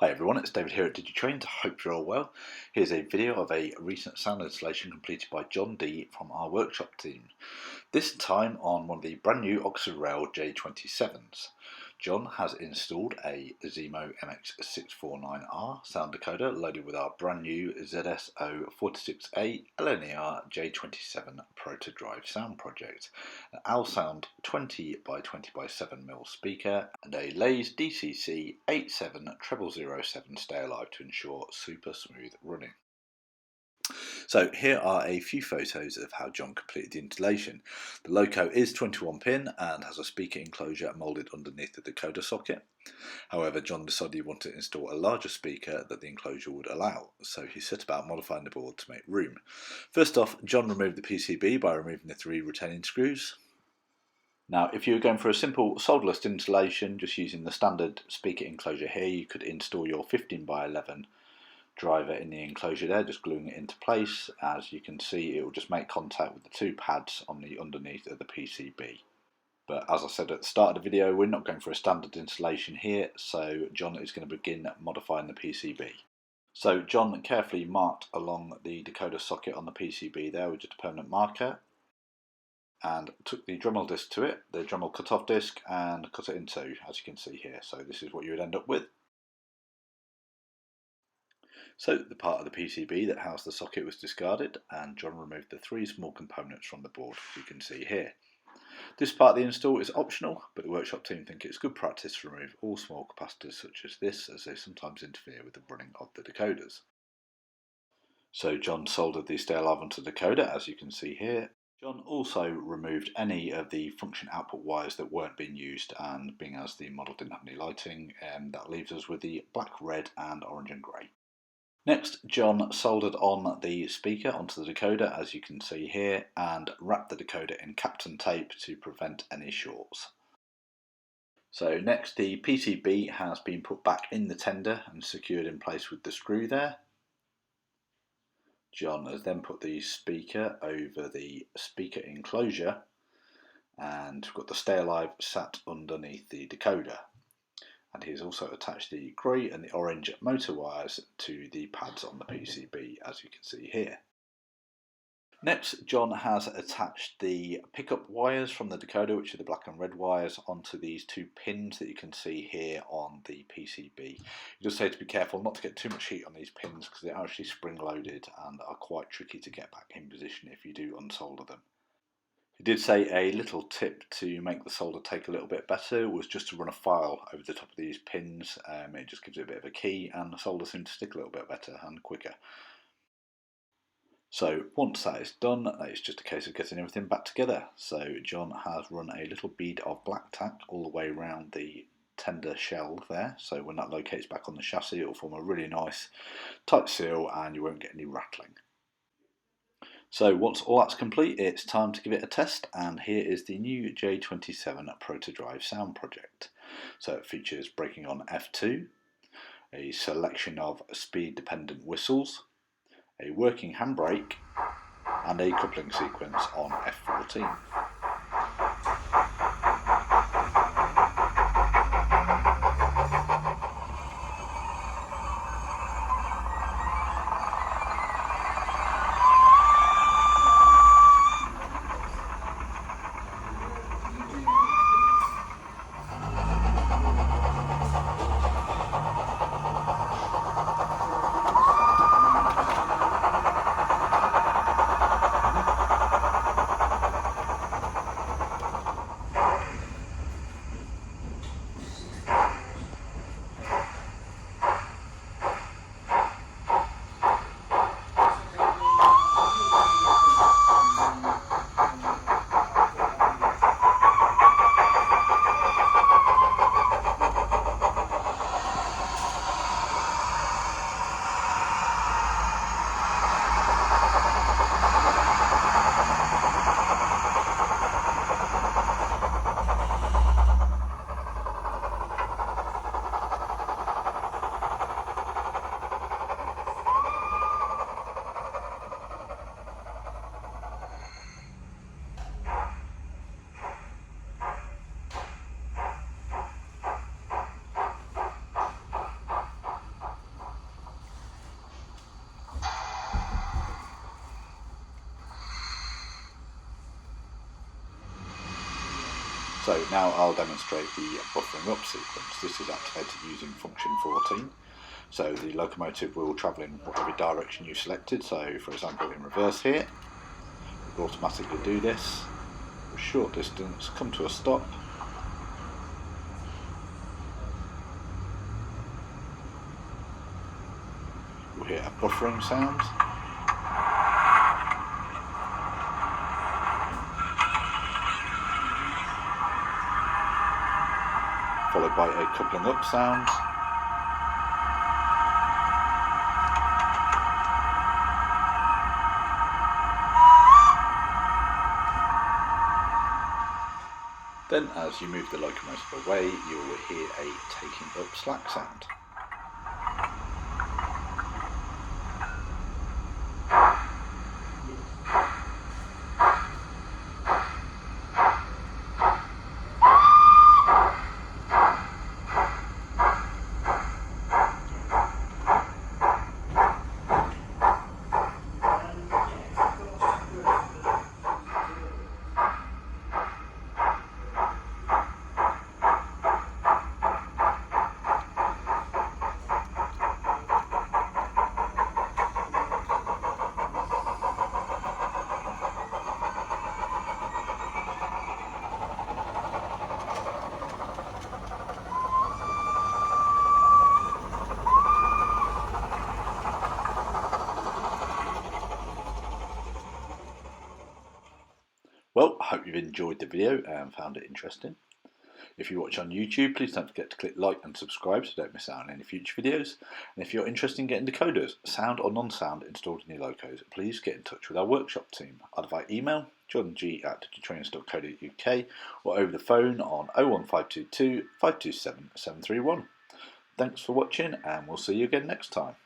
Hi everyone, it's David here at Digitrains. I hope you're all well. Here's a video of a recent sound installation completed by John D from our workshop team. This time on one of the brand new Oxford Rail J27s. John has installed a Zimo MX649R sound decoder loaded with our brand new ZSO46A LNER J27 Protodrive sound project, an Al Sound 20 by 20 by 7mm speaker, and a Lays DCC 870007 stay alive to ensure super smooth running. So here are a few photos of how John completed the installation. The loco is 21 pin and has a speaker enclosure moulded underneath the decoder socket. However, John decided he wanted to install a larger speaker that the enclosure would allow, so he set about modifying the board to make room. First off, John removed the PCB by removing the 3 retaining screws. Now, if you were going for a simple solderless installation, just using the standard speaker enclosure here, you could install your 15 by 11 driver in the enclosure there, just gluing it into place. As you can see, it will just make contact with the 2 pads on the underneath of the PCB. But as I said at the start of the video, we're not going for a standard installation here, so John is going to begin modifying the PCB. So John carefully marked along the decoder socket on the PCB there with just a permanent marker, and took the Dremel disc to it, the Dremel cut-off disc, and cut it in two, as you can see here. So this is what you would end up with. So the part of the PCB that housed the socket was discarded, and John removed the 3 small components from the board, as you can see here. This part of the install is optional, but the workshop team think it's good practice to remove all small capacitors such as this, as they sometimes interfere with the running of the decoders. So John soldered the stay alive onto the decoder, as you can see here. John also removed any of the function output wires that weren't being used, and being as the model didn't have any lighting, that leaves us with the black, red and orange and grey. Next, John soldered on the speaker onto the decoder, as you can see here, and wrapped the decoder in Kapton tape to prevent any shorts. So next, the PCB has been put back in the tender and secured in place with the screw there. John has then put the speaker over the speaker enclosure, and we've got the stay alive sat underneath the decoder. And he's also attached the grey and the orange motor wires to the pads on the PCB, as you can see here. Next, John has attached the pickup wires from the decoder, which are the black and red wires, onto these 2 pins that you can see here on the PCB. You just say to be careful not to get too much heat on these pins, because they're actually spring loaded and are quite tricky to get back in position if you do unsolder them. He did say a little tip to make the solder take a little bit better was just to run a file over the top of these pins. It just gives it a bit of a key, and the solder seems to stick a little bit better and quicker. So once that is done, it's just a case of getting everything back together. So John has run a little bead of black tack all the way around the tender shell there, so when that locates back on the chassis, it will form a really nice tight seal and you won't get any rattling. So once all that's complete, it's time to give it a test, and here is the new J27 Protodrive sound project. So it features braking on F2, a selection of speed dependent whistles, a working handbrake and a coupling sequence on F14. So now I'll demonstrate the buffering up sequence. This is activated using function 14. So the locomotive will travel in whatever direction you selected. So for example in reverse here, it will automatically do this for a short distance, come to a stop. You'll hear a buffering sound. Followed by a coupling up sound. Then as you move the locomotive away, you will hear a taking up slack sound. Well, I hope you've enjoyed the video and found it interesting. If you watch on YouTube, please don't forget to click like and subscribe so don't miss out on any future videos. And if you're interested in getting decoders, sound or non-sound, installed in your locos, please get in touch with our workshop team, either via email, johng@digitrains.co.uk, or over the phone on 01522 527 731. Thanks for watching and we'll see you again next time.